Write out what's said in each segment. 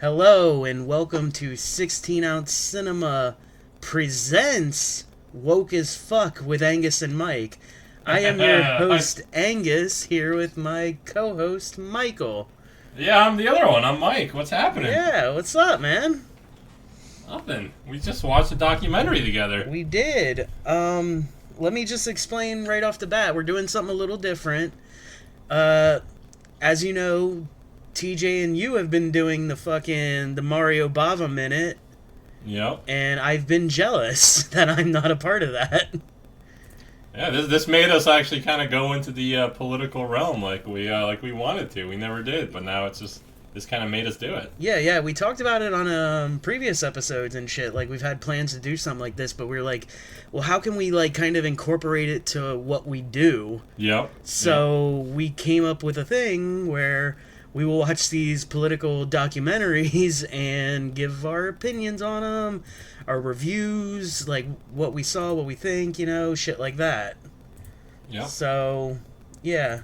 Hello and welcome to 16 Ounce Cinema presents Woke as Fuck with Angus and Mike. I am your host Angus here with my co-host Michael. Yeah, I'm the other one. I'm Mike. What's happening? Yeah, what's up, man? Nothing. We just watched a documentary together. We did. Let me just explain right off the bat. We're doing something a little different. As you know, TJ and you have been doing the Mario Bava minute. Yep. And I've been jealous that I'm not a part of that. Yeah, this made us actually kind of go into the political realm like we wanted to. We never did, but now this kind of made us do it. Yeah, we talked about it on previous episodes and shit. Like, we've had plans to do something like this, but we were like, well, how can we, like, kind of incorporate it to what we do? Yep. So we came up with a thing where we will watch these political documentaries and give our opinions on them, our reviews, like, what we saw, what we think, shit like that. Yep. So, yeah.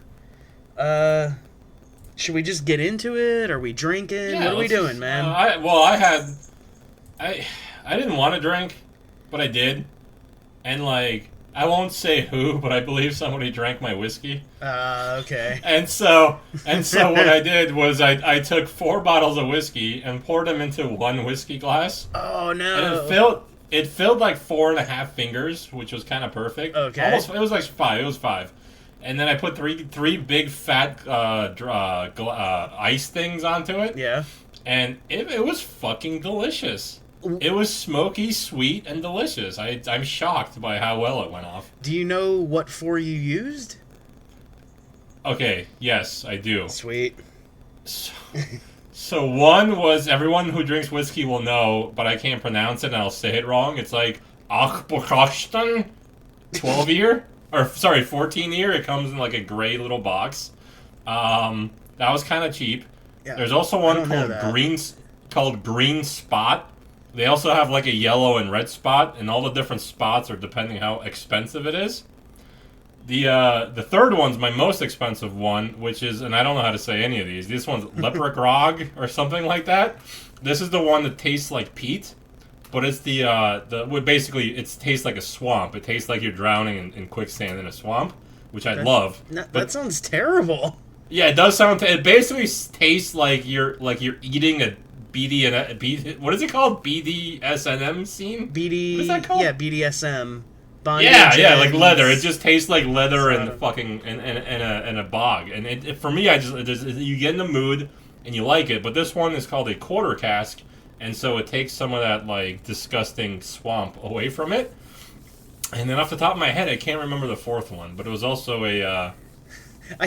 Should we just get into it? Are we drinking? Yeah, what are we doing, man? I didn't want to drink, but I did. And, like, I won't say who, but I believe somebody drank my whiskey. Okay. And so what I did was I took 4 bottles of whiskey and poured them into one whiskey glass. Oh, no. And it filled like 4.5 fingers, which was kind of perfect. Okay. Almost, it was like 5. It was 5. And then I put three big fat ice things onto it. Yeah. And it was fucking delicious. It was smoky, sweet, and delicious. I'm shocked by how well it went off. Do you know what 4 you used? Okay, yes, I do. Sweet. So one was, everyone who drinks whiskey will know, but I can't pronounce it and I'll say it wrong. It's like Achbokashtan 12 year. Or, sorry, 14 year. It comes in like a gray little box. That was kind of cheap. Yeah, There's also one called Green Spot. They also have like a yellow and red spot, and all the different spots are depending how expensive it is. The third one's my most expensive one, which is, and I don't know how to say any of these. This one's Leprechaun or something like that. This is the one that tastes like peat, but it's basically it tastes like a swamp. It tastes like you're drowning in quicksand in a swamp, which I love. That sounds terrible. Yeah, it does sound. It basically tastes like you're eating a what is it called? BDSM scene? BD. What is that called? Yeah, BDSM. Bondage Yeah, like leather. It just tastes like leather and fucking in a bog. And it for me, you get in the mood and you like it. But this one is called a quarter cask, and so it takes some of that like disgusting swamp away from it. And then off the top of my head, I can't remember the fourth one, but it was also a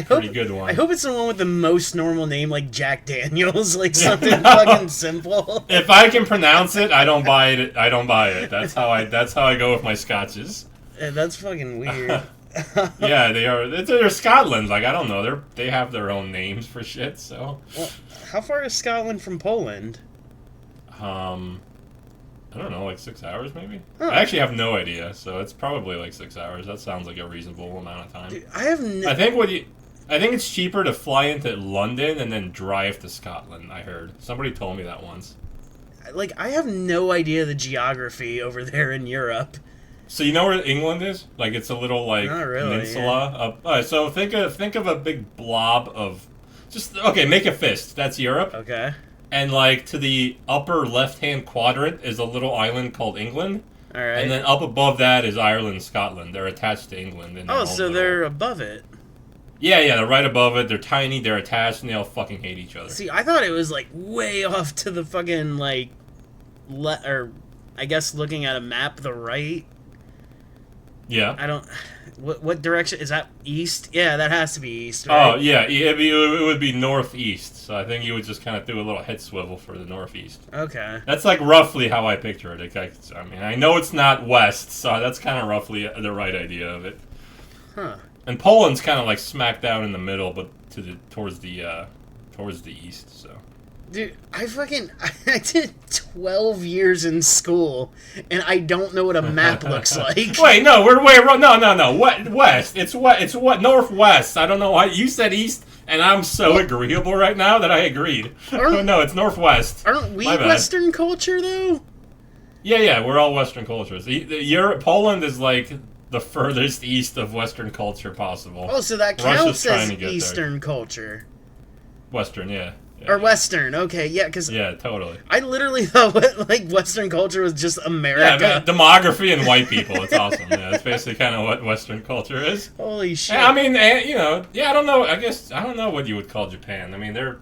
pretty good one. I hope it's the one with the most normal name, like Jack Daniels, like something fucking simple. If I can pronounce it, I don't buy it. That's how I go with my scotches. That's fucking weird. Yeah, they are. They're Scotland. Like, I don't know. They have their own names for shit. So, well, how far is Scotland from Poland? I don't know, like 6 hours maybe. Huh. I actually have no idea. So it's probably like 6 hours. That sounds like a reasonable amount of time. Dude, I think it's cheaper to fly into London and then drive to Scotland. I heard somebody told me that once. Like, I have no idea the geography over there in Europe. So you know where England is? Like, it's a little like Not really, peninsula. Yeah. So think of a big blob of make a fist. That's Europe. Okay. And like to the upper left-hand quadrant is a little island called England. All right. And then up above that is Ireland, Scotland. They're attached to England. They're above it. Yeah, they're right above it. They're tiny. They're attached, and they all fucking hate each other. See, I thought it was like way off to the fucking like, or I guess looking at a map, the right. Yeah. I don't. What direction is that? East? Yeah, that has to be east. Right? Oh yeah, it would be northeast. So I think you would just kind of do a little head swivel for the northeast. Okay. That's like roughly how I picture it. I mean, I know it's not west, so that's kind of roughly the right idea of it. Huh. And Poland's kind of like smack down in the middle, but towards the east. So. Dude, I did 12 years in school, and I don't know what a map looks like. Wait, no, no. West. It's what northwest. I don't know why you said east, And I'm so agreeable right now that I agreed. Oh, no, it's Northwest. Aren't we Western culture, though? Yeah, we're all Western cultures. Poland is like the furthest east of Western culture possible. Oh, so that counts as Eastern culture. Western, yeah. Or Western, okay, yeah, because... Yeah, totally. I literally thought, Western culture was just America. Yeah, demography and white people, it's awesome. Yeah, it's basically kind of what Western culture is. Holy shit. I mean, I don't know, I don't know what you would call Japan. I mean, they're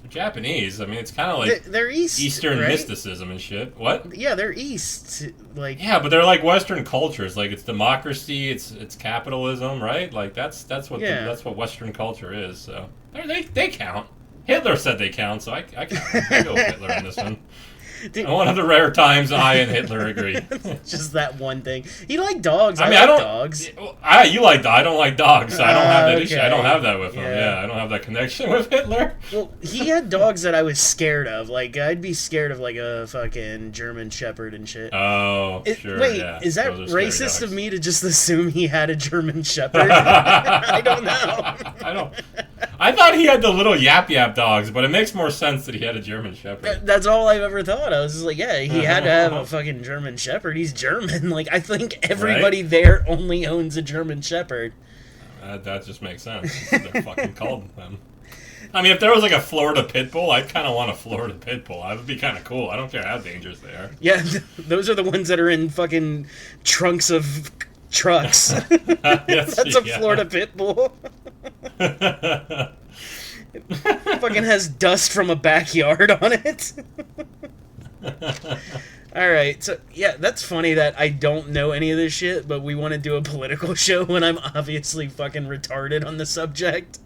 Japanese. I mean, it's kind of like... They're East, Eastern right? Mysticism and shit. What? Yeah, they're East, Yeah, but they're like Western cultures. Like, it's democracy, it's capitalism, right? Like, that's what Western culture is, so... They count. Hitler said they count, so I count. I go with Hitler in this one. Dude, one of the rare times I and Hitler agree. Just that one thing. He liked dogs. I like dogs. You like dogs. I don't like dogs, so I don't have that issue. I don't have that with him. Yeah, I don't have that connection with Hitler. Well, he had dogs that I was scared of. Like, I'd be scared of, like, a fucking German Shepherd and shit. Oh, sure, wait, yeah. is that racist of me to just assume he had a German Shepherd? I don't know. I thought he had the little yap dogs, but it makes more sense that he had a German Shepherd. That's all I've ever thought. I was just like, yeah, he had to have a fucking German Shepherd. He's German. Like, I think everybody there only owns a German Shepherd. That just makes sense. They're fucking called them. I mean, if there was like a Florida Pit Bull, I'd kind of want a Florida Pit Bull. That would be kind of cool. I don't care how dangerous they are. Yeah, those are the ones that are in fucking trunks of trucks. That's a Florida Pit Bull. It fucking has dust from a backyard on it. Alright, so yeah, that's funny that I don't know any of this shit, but we want to do a political show when I'm obviously fucking retarded on the subject.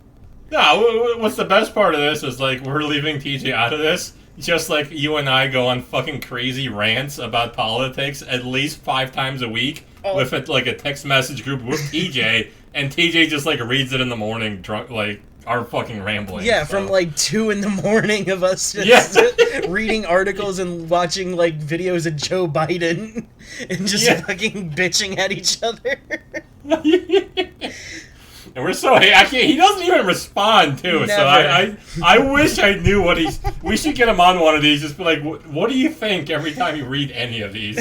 No, what's the best part of this is, like, we're leaving TJ out of this, just like you and I go on fucking crazy rants about politics at least 5 times a week with like a text message group with TJ, and TJ just like reads it in the morning, drunk, like our fucking rambling. Yeah, from like 2 in the morning of us just reading articles and watching like videos of Joe Biden and just fucking bitching at each other. And we're so he doesn't even respond too. Never. So I wish I knew what he's. We should get him on one of these. Just be like, what do you think every time you read any of these?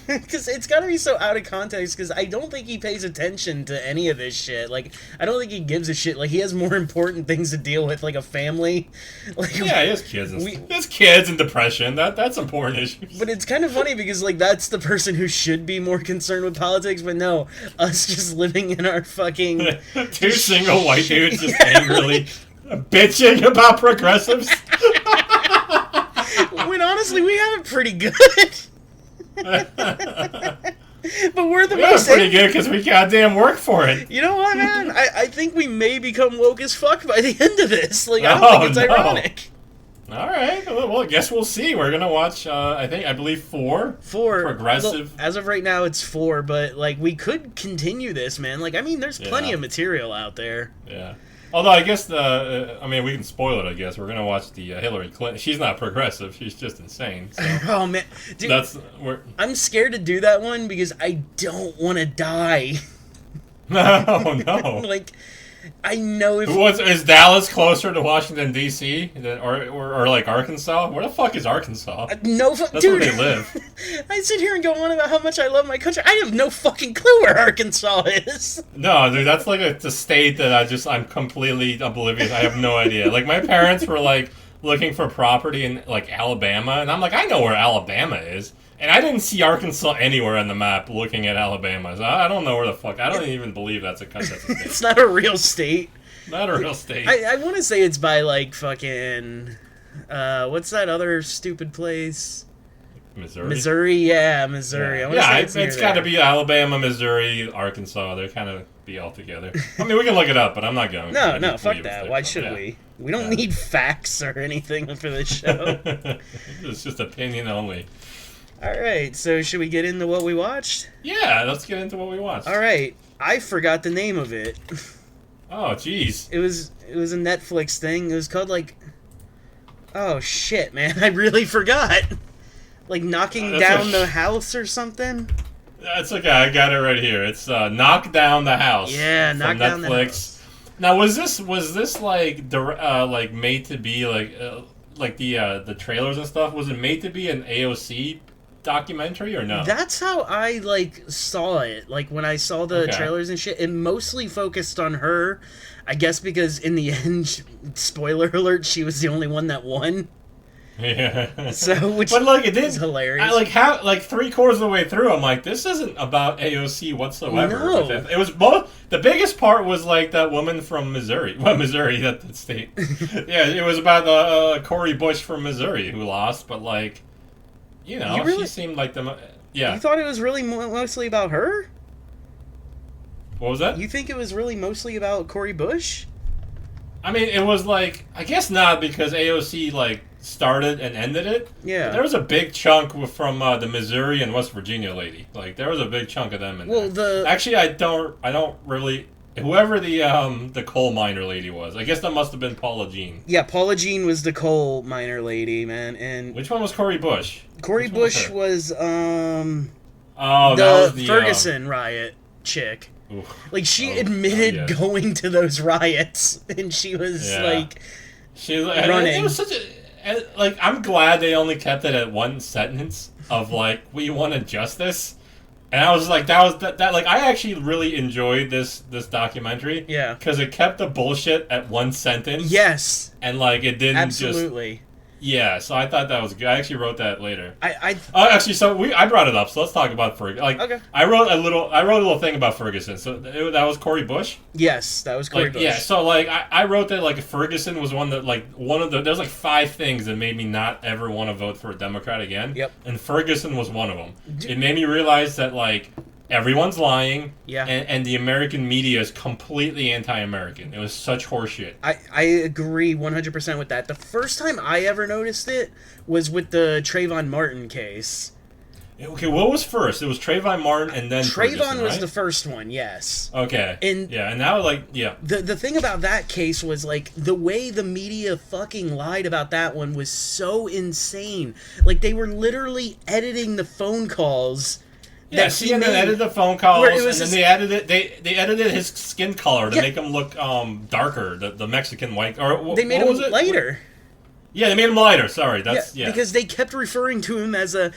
Because it's gotta be so out of context. Because I don't think he pays attention to any of this shit. Like, I don't think he gives a shit. Like, he has more important things to deal with, like a family. Like, yeah, he has kids. He has kids and depression. That's important issues. But it's kind of funny because like that's the person who should be more concerned with politics. But no, us just living in our fucking. 2 single white dudes just angrily bitching about progressives. When honestly, we have it pretty good. But we're the most pretty good because we goddamn work for it. You know what, man? I think we may become woke as fuck by the end of this. Like, I don't think it's ironic. All right. Well, I guess we'll see. We're gonna watch. I believe 4. 4 progressive. Well, as of right now, it's 4. But like, we could continue this, man. Like, I mean, there's plenty of material out there. Yeah. Although I guess I mean, we can spoil it. I guess we're gonna watch the Hillary Clinton. She's not progressive. She's just insane. So. Oh man, dude, I'm scared to do that one because I don't want to die. No. Like. I know if... Is Dallas closer to Washington, D.C. or like Arkansas? Where the fuck is Arkansas? That's dude, where they live. I sit here and go on about how much I love my country. I have no fucking clue where Arkansas is. No, dude, that's like a state that I'm completely oblivious. I have no idea. Like, my parents were like looking for property in like Alabama, and I'm like, I know where Alabama is. And I didn't see Arkansas anywhere on the map looking at Alabama. So I don't know where the fuck. I don't even believe that's a state. It's not a real state. Not a real state. I want to say it's by, like, fucking... what's that other stupid place? Missouri? Yeah, Missouri. Yeah, it's got to be Alabama, Missouri, Arkansas. They're kind of be all together. I mean, we can look it up, but I'm not going to. No, fuck that. Why should we? We don't need facts or anything for this show. It's just opinion only. Alright, so should we get into what we watched? Yeah, let's get into what we watched. Alright, I forgot the name of it. Oh, jeez. It was a Netflix thing. It was called, like... Oh, shit, man. I really forgot. Like, knocking down the house or something? That's okay. I got it right here. It's Knock Down the House. Yeah, Knock Down the House. Now, was this like made to be like the trailers and stuff? Was it made to be an AOC documentary or no? That's how I like saw it. Like when I saw the trailers and shit, it mostly focused on her. I guess because in the end, spoiler alert, she was the only one that won. Yeah. So, which but like it is did hilarious. I like 3/4 of the way through, I'm like, this isn't about AOC whatsoever. No. It was both. The biggest part was like that woman from Missouri. Well, Missouri, that state. Yeah, it was about Cori Bush from Missouri who lost, but like, you know, she seemed like the. Yeah. You thought it was really mostly about her? What was that? You think it was really mostly about Cori Bush? I mean, it was like, I guess not, because AOC like started and ended it. Yeah. There was a big chunk from the Missouri and West Virginia lady. Like there was a big chunk of them in there. Actually, I don't really. Whoever the coal miner lady was, I guess that must have been Paula Jean. Yeah, Paula Jean was the coal miner lady, man. And which one was Cori Bush? Cori Bush was the Ferguson riot chick. Oof. Like she admitted going to those riots, and she was like, running. It was such a like. I'm glad they only kept it at one sentence of like, we wanted justice, and I was like, that like I actually really enjoyed this documentary. Yeah, because it kept the bullshit at one sentence. Yes, and like it didn't absolutely. Yeah, so I thought that was good. I actually wrote that later. Actually, so I brought it up. So let's talk about Ferguson. Like, okay. I wrote a little thing about Ferguson. So that was Cori Bush. Yes, that was Cori Bush. Yeah, so like I wrote that like Ferguson was one that like there's like 5 things that made me not ever want to vote for a Democrat again. Yep. And Ferguson was one of them. It made me realize that like everyone's lying. Yeah. And the American media is completely anti-American. It was such horseshit. I agree 100% with that. The first time I ever noticed it was with the Trayvon Martin case. Okay, what was first? It was Trayvon Martin and then Trayvon Ferguson, was right? the first one, yes. Okay. And now like The thing about that case was like the way the media fucking lied about that one was so insane. Like they were literally editing the phone calls. Yeah, CNN edited the phone calls, and then they edited his skin color to make him look darker, the Mexican white. Or they made him lighter. Yeah, they made him lighter. Sorry, because they kept referring to him as at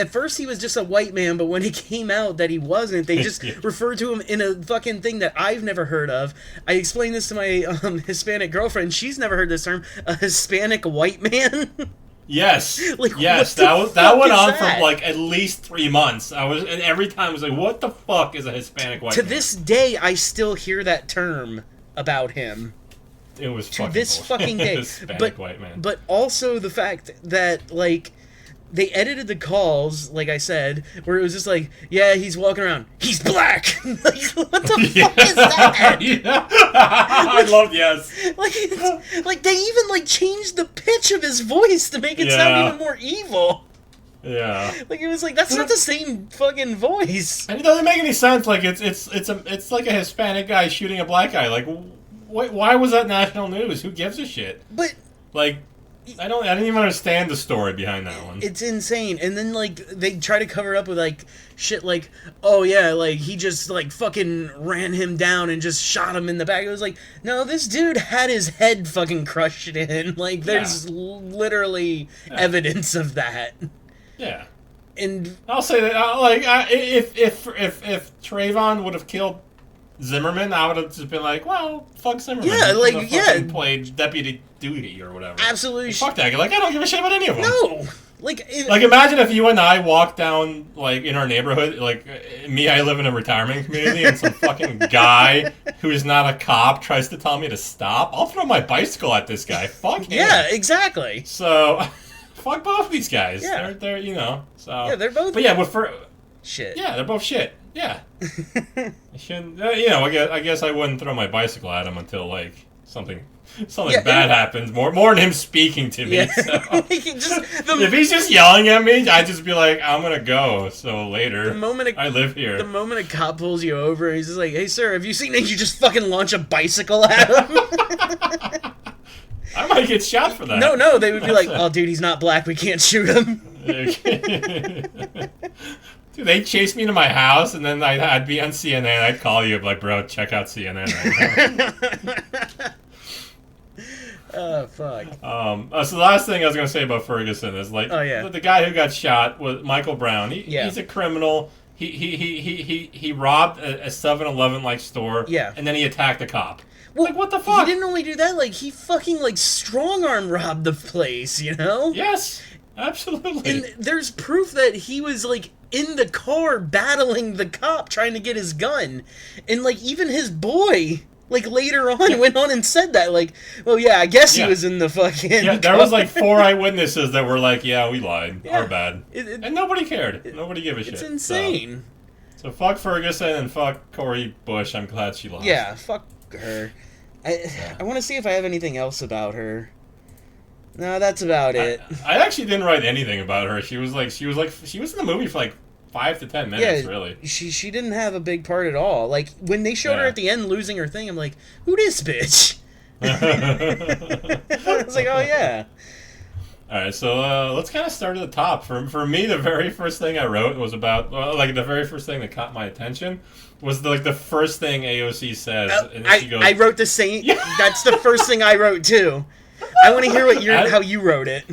first he was just a white man, but when it came out that he wasn't, they just referred to him in a fucking thing that I've never heard of. I explained this to my Hispanic girlfriend. She's never heard this term, a Hispanic white man. Yes, yes, that went on for like at least 3 months. And every time I was like, "What the fuck is a Hispanic white man?" To this day, I still hear that term about him. It was to this fucking day. Hispanic white man. But also the fact that like they edited the calls, like I said, where it was just like, yeah, he's walking around, he's black. Like, what the fuck is that? Yeah. I loved Like they even like changed the pitch of his voice to make it sound even more evil. Yeah. Like it was like that's not the same fucking voice. And it doesn't make any sense. Like it's like a Hispanic guy shooting a black guy. Like why was that national news? Who gives a shit? But like I didn't even understand the story behind that one. It's insane. And then like they try to cover up with like shit like, oh yeah, like he just like fucking ran him down and just shot him in the back. It was like, no, this dude had his head fucking crushed in. Like there's literally evidence of that. Yeah. And I'll say that if Trayvon would have killed Zimmerman, I would have just been like, well, fuck Zimmerman. Yeah, played deputy duty or whatever. Absolutely. Fuck that. Like, I don't give a shit about any of them. No. Like imagine if you and I walked down, like, in our neighborhood, like, I live in a retirement community, and some fucking guy who's not a cop tries to tell me to stop. I'll throw my bicycle at this guy. Fuck him. Yeah, exactly. So, fuck both of these guys. Yeah. They're you know, so. Yeah, they're both. But yeah, shit. Yeah, they're both shit. Yeah. I shouldn't, I guess I wouldn't throw my bicycle at him until, like, something bad happens. More than him speaking to me. Yeah. So. If he's just yelling at me, I'd just be like, I'm gonna go. So later, I live here. The moment a cop pulls you over, he's just like, hey sir, have you seen that? You just fucking launch a bicycle at him. I might get shot for that. No, they would be like, oh dude, he's not black, we can't shoot him. Dude, Dude, they chased me to my house, and then I'd be on CNN. I'd call you, like, bro, check out CNN right now. Oh, fuck. So the last thing I was going to say about Ferguson is, like, the guy who got shot was Michael Brown. He's a criminal. He robbed a 7-Eleven like store. Yeah. And then he attacked a cop. Well, like, what the fuck? He didn't only do that, like, he fucking, like, strong-arm robbed the place, you know? Yes, absolutely. And there's proof that he was, like, in the car battling the cop trying to get his gun. And, like, even his boy, like, later on went on and said that, like, well, yeah, I guess he was in the fucking there car. was, like, 4 eyewitnesses that were like, yeah, we lied. Yeah. Our bad. And nobody cared. Nobody gave a shit. It's insane. So fuck Ferguson and fuck Cori Bush. I'm glad she lost. Yeah, fuck her. I want to see if I have anything else about her. No, that's about it. I actually didn't write anything about her. She was in the movie for like 5 to 10 minutes, really. She didn't have a big part at all. Like, when they showed her at the end losing her thing, I'm like, who this bitch? I was like, oh yeah. Alright, so let's kind of start at the top. For me, the very first thing I wrote was about, the very first thing that caught my attention was the first thing AOC says. And she goes, I wrote the same. Yeah. That's the first thing I wrote too. I want to hear how you wrote it.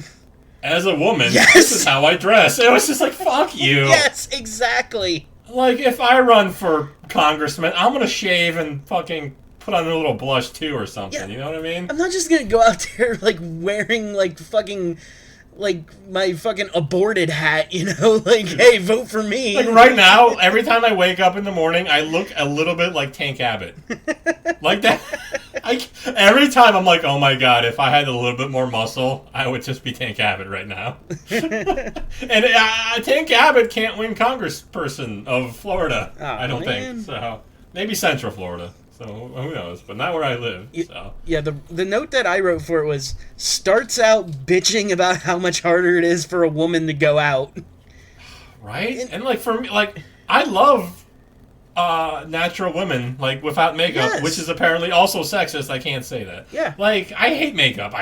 As a woman, this is how I dress. It was just like, fuck you. Yes, exactly. Like, if I run for congressman, I'm going to shave and fucking put on a little blush too or something. You know what I mean? I'm not just going to go out there, like, wearing, like, fucking... like, my fucking aborted hat, you know? Like, hey, vote for me. Like, right now, every time I wake up in the morning, I look a little bit like Tank Abbott. Like that. Every time I'm like, oh my god, if I had a little bit more muscle, I would just be Tank Abbott right now. And Tank Abbott can't win congressperson of Florida, I don't think. So, maybe Central Florida. So, who knows? But not where I live, so. Yeah, the note that I wrote for it was, starts out bitching about how much harder it is for a woman to go out. Right? And, like, for me, like, I love natural women, like, without makeup, which is apparently also sexist. I can't say that. Yeah. Like, I hate makeup.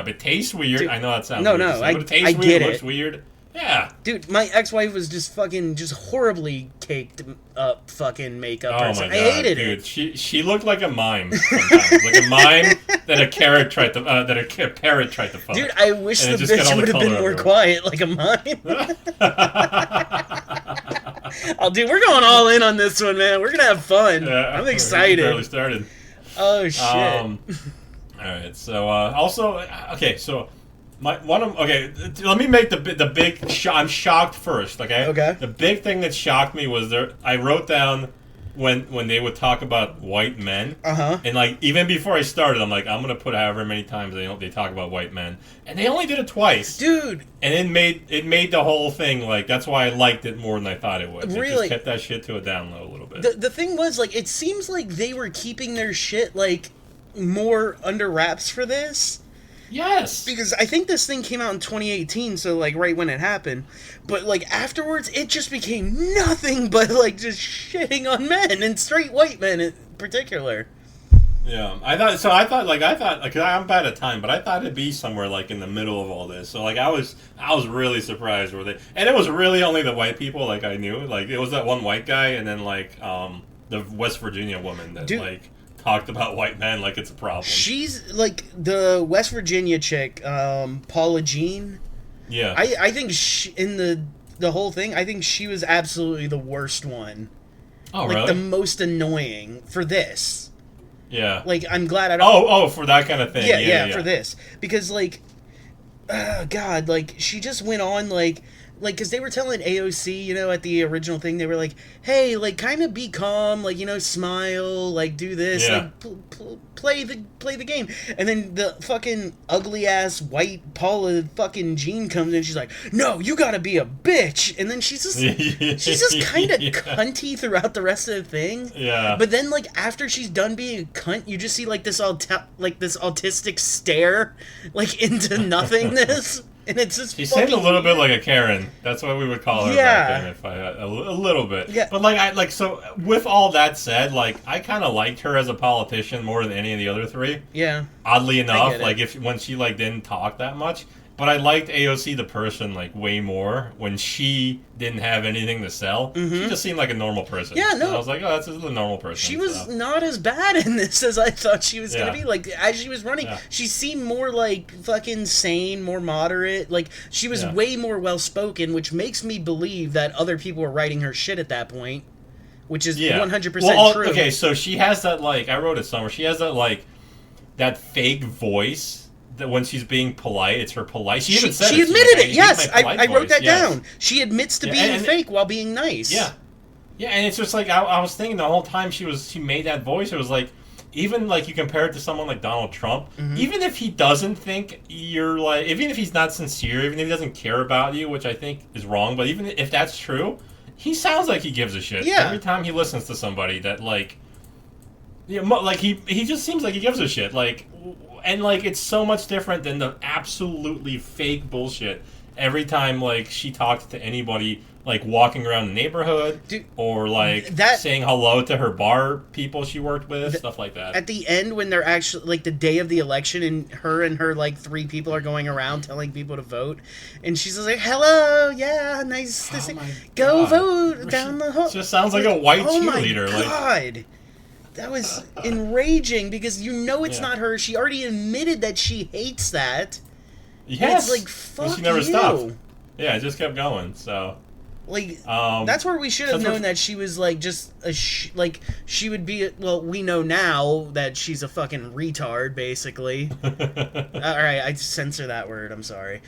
It tastes weird. Dude, I know that sounds weird. No, but it tastes weird, it looks weird. Yeah. Dude, my ex-wife was just horribly caked up fucking makeup person. My God, I hated dude. it. She looked like a mime sometimes. Like a mime that a parrot tried to fuck. Dude, I wish the bitch would have been more quiet like a mime. Oh, dude, we're going all in on this one, man. We're gonna have fun. Yeah, I'm excited. Barely started. Oh shit. All right. So so. Let me make the big. I'm shocked first. Okay. Okay. The big thing that shocked me was I wrote down when they would talk about white men. And like even before I started, I'm like, I'm gonna put however many times they talk about white men, and they only did it twice, dude. And it made the whole thing like that's why I liked it more than I thought it would. Really, it just kept that shit to a down low a little bit. The thing was like it seems like they were keeping their shit like more under wraps for this. Yes. Because I think this thing came out in 2018, so, like, right when it happened. But, like, afterwards, it just became nothing but, like, just shitting on men, and straight white men in particular. Yeah. I thought, like, I'm bad at time, but I thought it'd be somewhere, like, in the middle of all this. So, like, I was really surprised and it was really only the white people, like, I knew. Like, it was that one white guy, and then, like, the West Virginia woman that, like... talked about white men like it's a problem. She's like the West Virginia chick, Paula Jean. Yeah. I think in the whole thing, I think she was absolutely the worst one. Oh, like really? The most annoying for this. Yeah. Like I'm glad I don't. Oh, for that kind of thing. Yeah, for this because like, God, like she just went on like, because they were telling AOC, you know, at the original thing, they were like, hey, like, kind of be calm, like, you know, smile, like, do this, like, play the game. And then the fucking ugly-ass white Paula fucking Jean comes in, she's like, no, you gotta be a bitch. And then she's just kind of cunty throughout the rest of the thing. Yeah. But then, like, after she's done being a cunt, you just see, like, this autistic stare, like, into nothingness. And it's just she seemed a little bit like a Karen. That's what we would call her back then, if I a little bit. Yeah. But like so with all that said, like I kind of liked her as a politician more than any of the other three. Yeah. Oddly enough, like when she like didn't talk that much, But I liked AOC the person like way more when she didn't have anything to sell. She just seemed like a normal person. Yeah, no. And I was like, oh, that's a normal person. She was not as bad in this as I thought she was going to be. Like, as she was running, she seemed more, like, fucking sane, more moderate. Like, she was way more well-spoken, which makes me believe that other people were writing her shit at that point, which is 100% true. Okay, so she has that, like, I wrote it somewhere, she has that, like, that fake voice that when she's being polite, it's her polite. She even said she admitted it. Yes, I wrote that yes. down. She admits to being fake while being nice. Yeah, yeah, and it's just like I was thinking the whole time she made that voice. It was like, even like you compare it to someone like Donald Trump. Even if he doesn't think you're like, even if he's not sincere, even if he doesn't care about you, which I think is wrong, but even if that's true, he sounds like he gives a shit. Yeah. Every time he listens to somebody that like, like he just seems like he gives a shit. Like. And, like, it's so much different than the absolutely fake bullshit every time, like, she talks to anybody, like, walking around the neighborhood. Dude, or, like, saying hello to her bar people she worked with, stuff like that. At the end, when they're actually, like, the day of the election, and her, like, 3 people are going around telling people to vote, and she's just like, hello, yeah, nice to see go vote down the hall. Just sounds like a white cheerleader. Oh, my God. That was enraging because you know it's not her. She already admitted that she hates that. Yes. It's like, fuck you. She never stopped. Yeah, it just kept going, so. Like, that's where we should have known that she was, like, just like, she would be, well, we know now that she's a fucking retard, basically. Alright, I censor that word, I'm sorry.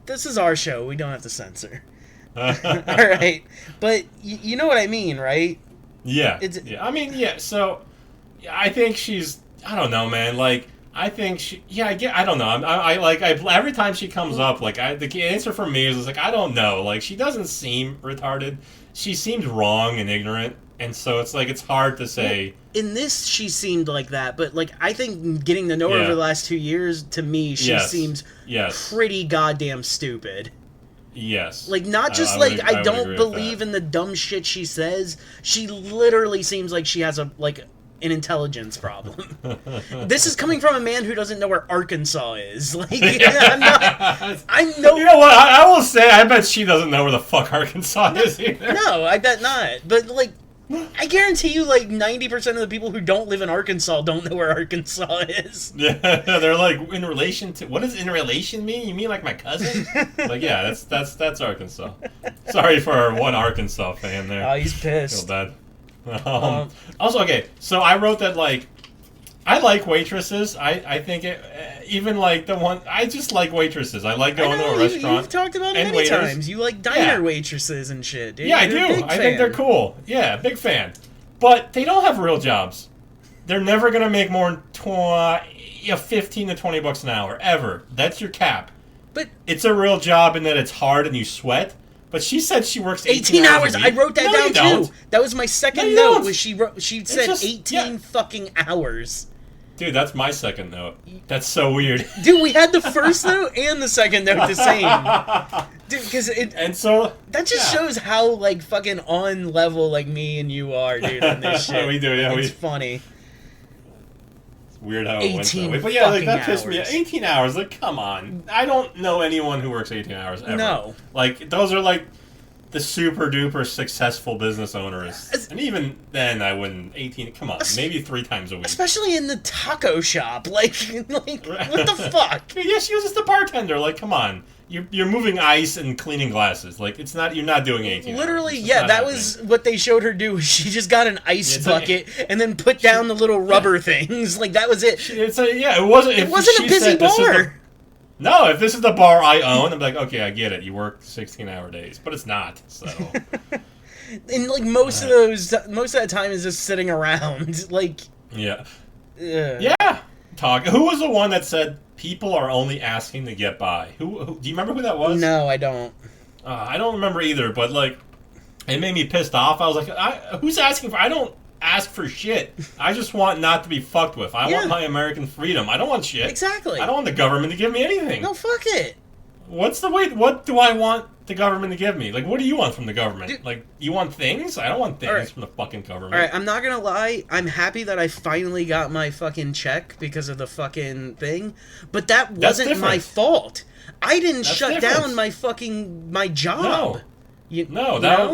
This is our show, we don't have to censor. Alright, but you know what I mean, right? Yeah. I mean, yeah, so I think she's, I don't know, man, like, I think she, I don't know, every time she comes up, like, the answer for me is, like, I don't know, like, she doesn't seem retarded, she seems wrong and ignorant, and so it's, like, it's hard to say. In this, she seemed like that, but, like, I think getting to know her over the last 2 years, to me, she seems pretty goddamn stupid. Yes. Like, not just, I don't believe in the dumb shit she says. She literally seems like she has an intelligence problem. This is coming from a man who doesn't know where Arkansas is. Like, I know. You know what? I will say, I bet she doesn't know where the fuck Arkansas is either. No, I bet not. But, like, I guarantee you, like, 90% of the people who don't live in Arkansas don't know where Arkansas is. Yeah, they're like, in relation to, what does in relation mean? You mean like my cousin? Like, yeah, that's Arkansas. Sorry for our one Arkansas fan there. Oh, he's pissed. Feel bad. Also, okay, so I wrote that, like, I like waitresses. I think it, even like the one, I just like waitresses. I like going to a restaurant. You've talked about it many waiters. times. You like diner waitresses and shit, dude. Yeah, I do. I think they're cool. Yeah, big fan. But they don't have real jobs. They're never gonna make more than 15 to 20 bucks an hour ever. That's your cap. But it's a real job in that it's hard and you sweat. But she said she works 18 hours. a week. I wrote that down too. That was my second note. Was she said just, 18 fucking hours. Dude, that's my second note. That's so weird. Dude, we had the first note and the second note the same. Dude, because that just shows how, like, fucking on level, like, me and you are, dude, on this shit. We do, yeah. It's funny. It's weird how it went that way. But yeah, like, that pissed me off. 18 hours, like, come on. I don't know anyone who works 18 hours ever. No. Like, those are, like, the super duper successul business owners. And even then, I wouldn't. 18, come on, maybe 3 times a week. Especially in the taco shop. Like what the fuck? Yeah, she was just a bartender. Like, come on. You're moving ice and cleaning glasses. Like, it's not, you're not doing 18 Literally, yeah, that was what they showed her do. She just got an ice bucket and then put down the little rubber things. Like, that was it. It wasn't a busy bar. No, if this is the bar I own, I'm like, okay, I get it. You work 16-hour days, but it's not. So, and like most of that time is just sitting around, like. Yeah. Talk. Who was the one that said people are only asking to get by? Who do you remember who that was? No, I don't. I don't remember either. But like, it made me pissed off. I was like, who's asking for? I don't ask for shit. I just want not to be fucked with. I want my American freedom. I don't want shit. Exactly. I don't want the government to give me anything. No, fuck it. What's the way? What do I want the government to give me? Like, what do you want from the government? Dude, like, you want things? I don't want things right. from the fucking government. All right, I'm not gonna lie. I'm happy that I finally got my fucking check because of the fucking thing, but that wasn't my fault. I didn't shut down my job. No.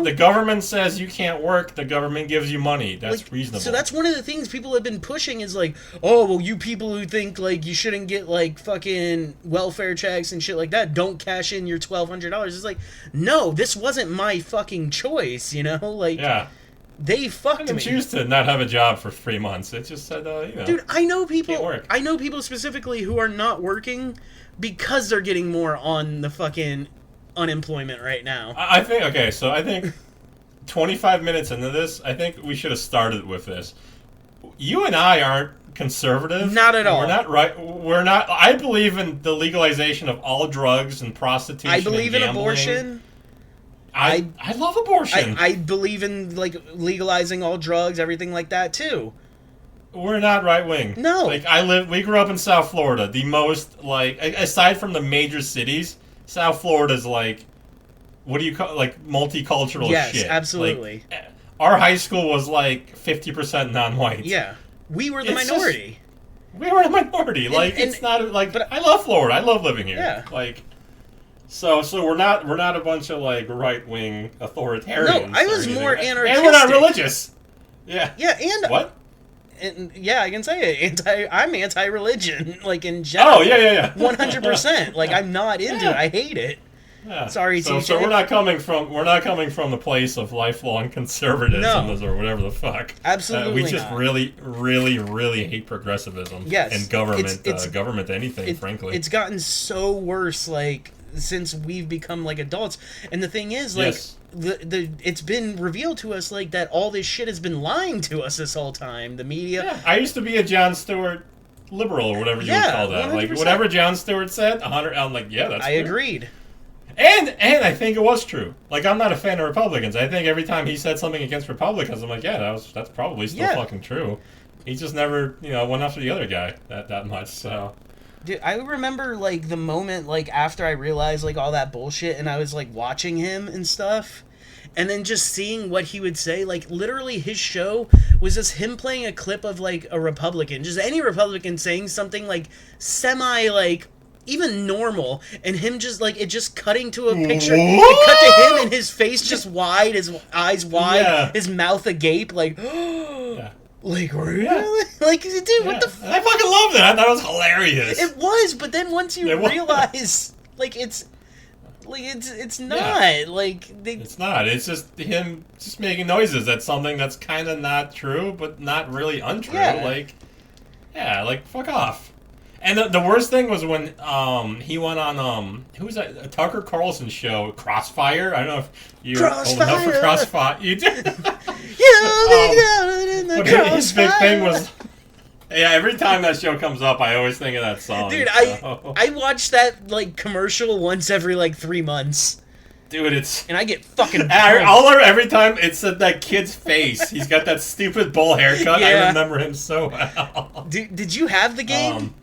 The government says you can't work. The government gives you money. That's reasonable. So that's one of the things people have been pushing is like, oh, well, you people who think like you shouldn't get like fucking welfare checks and shit like that, don't cash in your $1,200. It's like, no, this wasn't my fucking choice, you know? Like, yeah. They fucked me. I didn't choose to not have a job for 3 months. It just said, you know. Dude, I know people. Can't work. I know people specifically who are not working because they're getting more on the fucking unemployment right now. I think 25 minutes into this, I think we should have started with this. You and I aren't conservative. Not at all. We're not right. We're not. I believe in the legalization of all drugs and prostitution. I believe and in abortion. I love abortion. I believe in like legalizing all drugs, everything like that too. We're not right wing. No. Like we grew up in South Florida. The most like aside from the major cities, South Florida's like, what do you call, like, multicultural shit. Yes, absolutely. Like, our high school was like 50% non-white. Yeah, we were the minority. We were the minority. Like, it's not like. But I love Florida. I love living here. Yeah. Like, so we're not a bunch of like right wing authoritarians. No, I was more anarchistic. And we're not religious. Yeah. Yeah, and what? And yeah, I can say it. I'm anti-religion, like in general. Oh yeah. 100%. Like I'm not into it. I hate it. Yeah. Sorry, so, TJ. So we're not coming from the place of lifelong conservatism or whatever the fuck. Absolutely we just not. really hate progressivism. Yes. And government anything, frankly. It's gotten so worse, like, since we've become like adults. And the thing is, like, it's been revealed to us like that all this shit has been lying to us this whole time. The media. Yeah. I used to be a Jon Stewart liberal or whatever you would call that. 100%. Like whatever Jon Stewart said, I'm like, yeah, that's. I agreed. And I think it was true. Like, I'm not a fan of Republicans. I think every time he said something against Republicans, I'm like, yeah, that's probably still fucking true. He just never, went after the other guy that much. So. Dude, I remember, like, the moment, like, after I realized, like, all that bullshit, and I was, like, watching him and stuff, and then just seeing what he would say, like, literally his show was just him playing a clip of, like, a Republican, just any Republican saying something, like, semi, like, even normal, and him just, like, it just cutting to a picture, it cut to him and his face just wide, his eyes wide, his mouth agape, like, like, really? Yeah. Like, dude, what the fuck? I fucking love that. I thought it was hilarious. It was, but then once you realize, like, it's not. Like, it's not. It's just him just making noises. That's something that's kind of not true, but not really untrue. Yeah. Like, fuck off. And the worst thing was when he went on who was that, Tucker Carlson show, Crossfire. I don't know if you're old enough for Crossfire. You did. But his big thing was, every time that show comes up, I always think of that song. Dude, I watch that like commercial once every like 3 months. Dude, and I get fucking every time it's that kid's face. He's got that stupid bull haircut. Yeah. I remember him so well. Did you have the game?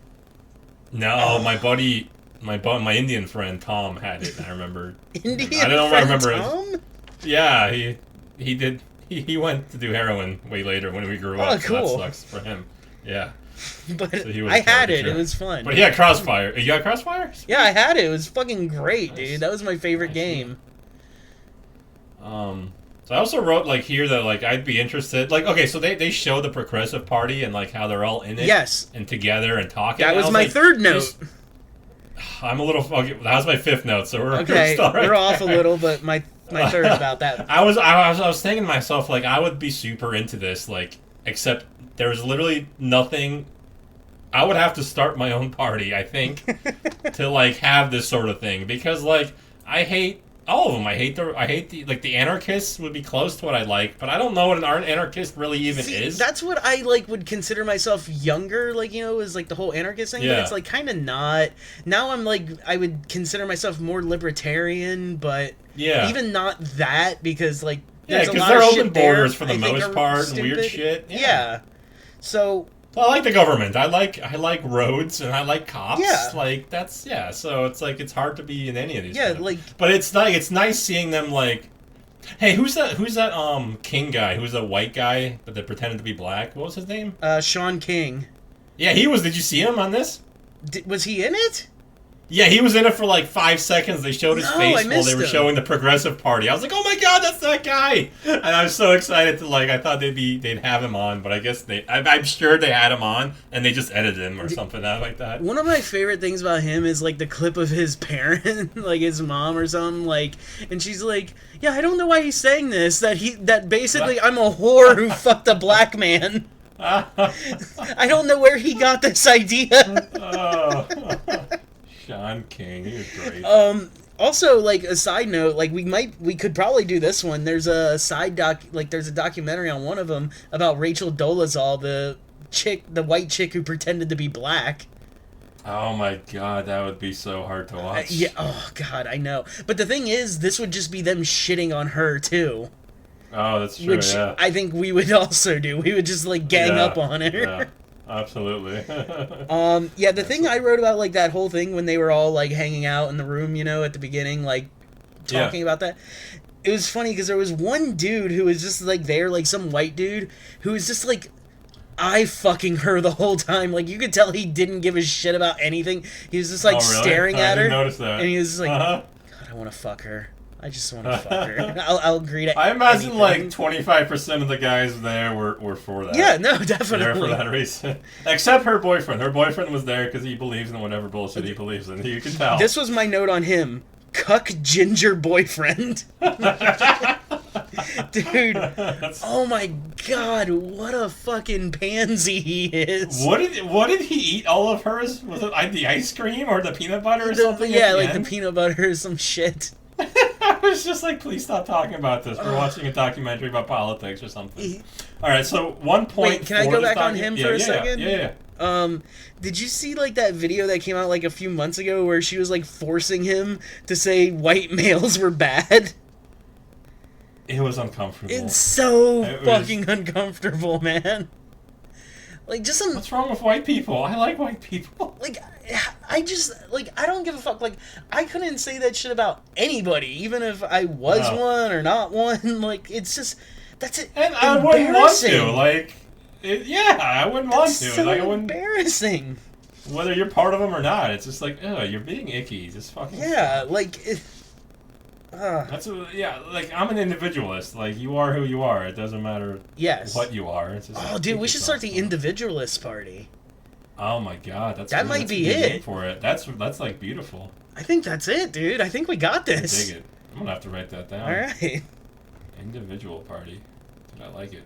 No, my buddy, my Indian friend Tom had it. I remember. Tom? Yeah, he did. He went to do heroin way later when we grew up. Cool. So that sucks for him. Yeah. But so I had it. It was fun. But yeah, Crossfire. You got Crossfire? Yeah, I had it. It was fucking great, dude. That was my favorite game. So I also wrote like here that like I'd be interested. Like, okay, so they show the Progressive Party and like how they're all in it. Yes. And together and talking. That was my third note. I'm a little. Okay, that was my fifth note. So we're we're off a little, but my third about that. I was thinking to myself like I would be super into this, like, except there's literally nothing. I would have to start my own party, I think, to like have this sort of thing, because like I hate all of them. I hate the anarchists would be close to what I like, but I don't know what an anarchist really even is. That's what I like would consider myself younger, like, is like the whole anarchist thing, but it's like kind of not. Now I'm like, I would consider myself more libertarian, but even not that, because like there's a lot they're of open shit borders there for the most part and weird shit. Yeah. So I like the government. I like roads and I like cops. Yeah. Like that's So it's like it's hard to be in any of these. Yeah, kind of- like But it's nice seeing them like. Hey, who's that King guy? Who's a white guy but they pretended to be black? What was his name? Sean King. Yeah, he was. Did you see him on this? Was he in it? Yeah, he was in it for like 5 seconds. They showed his No, face I while missed they were him. showing the Progressive Party. I was like, oh my god, that's that guy! And I was so excited to like. I thought they'd have him on, but I guess I'm sure they had him on and they just edited him or something like that. One of my favorite things about him is like the clip of his parent, like his mom or something, like, and she's like, "Yeah, I don't know why he's saying this. That basically I'm a whore who fucked a black man. I don't know where he got this idea." Oh. Sean King, he was great. Also, like a side note, like we could probably do this one. There's a there's a documentary on one of them about Rachel Dolezal, the white chick who pretended to be black. Oh my god, that would be so hard to watch. Yeah. Oh god, I know. But the thing is, this would just be them shitting on her too. Oh, that's true. Which yeah. I think we would also do. We would just like gang up on her. Yeah, absolutely. Yeah, the thing I wrote about like that whole thing when they were all like hanging out in the room, you know, at the beginning, like talking about that. It was funny because there was one dude who was just like there, like some white dude who was just like eye fucking her the whole time. Like you could tell he didn't give a shit about anything. He was just like Oh, really? staring at her. I didn't notice that. And he was just like, Uh-huh. God, I want to fuck her. I just want to fuck her. I'll agree to I imagine anything. like 25% of the guys there were for that. Yeah, no, There definitely. for that reason. Except her boyfriend. Her boyfriend was there because he believes in whatever bullshit he believes in. You can tell. This was my note on him. Cuck ginger boyfriend. Dude, oh my god, what a fucking pansy he is. What did he eat all of hers? Was it the ice cream or the peanut butter or something? Yeah, at like end? the peanut butter or some shit. I was just like, please stop talking about this. We're watching a documentary about politics or something. All right, so 1 point. Wait, can I go back on him for a second? Yeah. Did you see like that video that came out like a few months ago where she was like forcing him to say white males were bad? It was uncomfortable. It's so It was- fucking uncomfortable, man. Like just some What's wrong with white people? I like white people. like I just like I don't give a fuck. Like I couldn't say that shit about anybody, even if I was No. one or not one. Like it's just that's it. And I wouldn't want to. Like, I wouldn't want to. So Like, I wouldn't. embarrassing. Whether you're part of them or not, it's just like, you're being icky. Just fucking. Yeah, like. Like I'm an individualist. Like you are who you are. It doesn't matter Yes. what you are. It's just Oh, like, dude, pick we should start the yourself. individualist party. Oh my god, That might that's a be good it. name for it. That's like beautiful. I think that's it, dude. I think we got I this. dig it. I'm gonna have to write that down. All right. Individual party. Did I like it?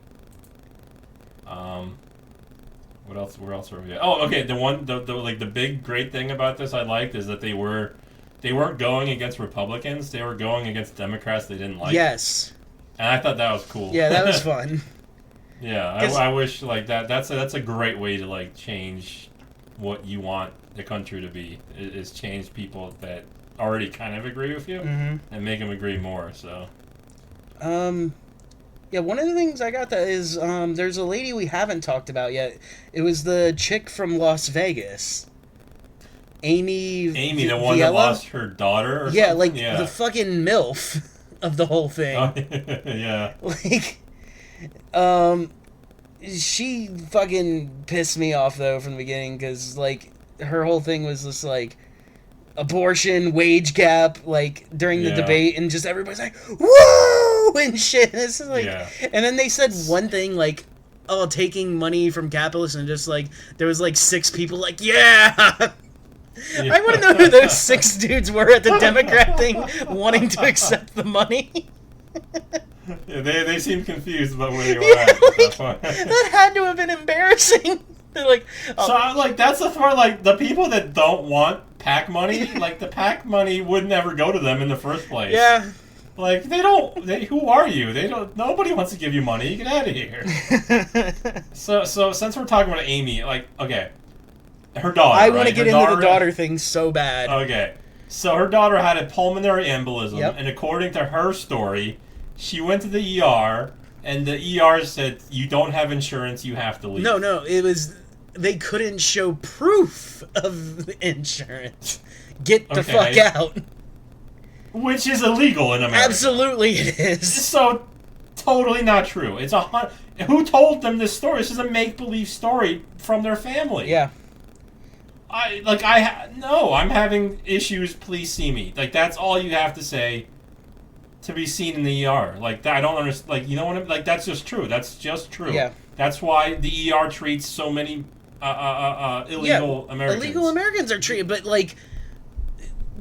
What else? Where else were we at? Oh, okay. The big great thing about this I liked is that they weren't going against Republicans. They were going against Democrats they didn't like. Yes. And I thought that was cool. Yeah, that was fun. Yeah, I wish like that. That's a great way to like change what you want the country to be. Is change people that already kind of agree with you Mm-hmm. and make them agree more. So. Yeah, one of the things I got that is there's a lady we haven't talked about yet. It was the chick from Las Vegas. Amy, The one that Viella? lost her daughter. Or Yeah, something? like Yeah. the fucking MILF of the whole thing. Oh, yeah. Like, she fucking pissed me off though from the beginning because like her whole thing was just like abortion, wage gap, like during the Yeah. debate, and just everybody's like, "Woo!" and shit. And it's just like, Yeah. and then they said one thing like, "Oh, taking money from capitalists," and just like there was like 6 people like, "Yeah." I want to know who those 6 dudes were at the Democrat thing wanting to accept the money. Yeah, they seemed confused about where they were Yeah, at that like, point. that had to have been embarrassing. They're like, oh, So I'm like, that's the part. Like the people that don't want PAC money, like the PAC money would never go to them in the first place. yeah. Like they don't. Who are you? They don't. Nobody wants to give you money. Get out of here. So since we're talking about Amy, like, okay, her daughter. I want right? to get Her into the daughter thing so bad. Okay, so her daughter had a pulmonary embolism, Yep. and according to her story, she went to the ER, and the ER said, "You don't have insurance. You have to leave." No, it was they couldn't show proof of insurance. Get the Okay. fuck out. Which is illegal in America. Absolutely it is. So, totally not true. Who told them this story? This is a make-believe story from their family. Yeah. I'm having issues, please see me. Like, that's all you have to say to be seen in the ER. Like, I don't understand. Like, you know what I mean? Like, that's just true. That's just true. Yeah. That's why the ER treats so many illegal Americans. Illegal Americans are treated, but, like,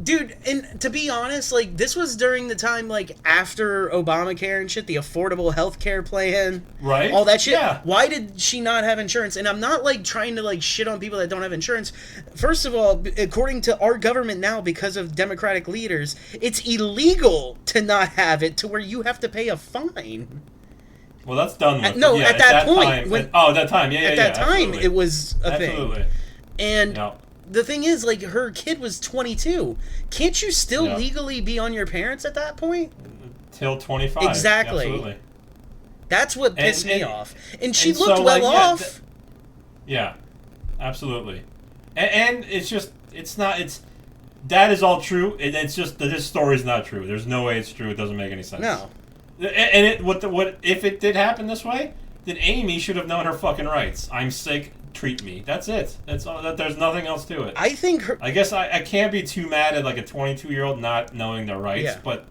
dude, and to be honest, like, this was during the time, like, after Obamacare and shit, the Affordable Health Care Plan. Right? All that shit. Yeah. Why did she not have insurance? And I'm not, like, trying to, like, shit on people that don't have insurance. First of all, according to our government now, because of Democratic leaders, it's illegal to not have it to where you have to pay a fine. Well, that's done with. At that point. At that time. At that time, absolutely. it was a Absolutely. thing. And... Yeah. The thing is, like, her kid was 22. Can't you still Yeah. legally be on your parents at that point? Till 25. Exactly. Absolutely. That's what pissed me off. And she and looked so, well like, yeah, off. Yeah, absolutely. And it's just, that is all true, and it's just that this story's not true. There's no way it's true. It doesn't make any sense. No. And what if it did happen this way? Then Amy should have known her fucking rights. I'm sick. Treat me. That's it. That's all. There's nothing else to it. I think her... I guess I can't be too mad at like a 22-year-old not knowing their rights, Yeah. but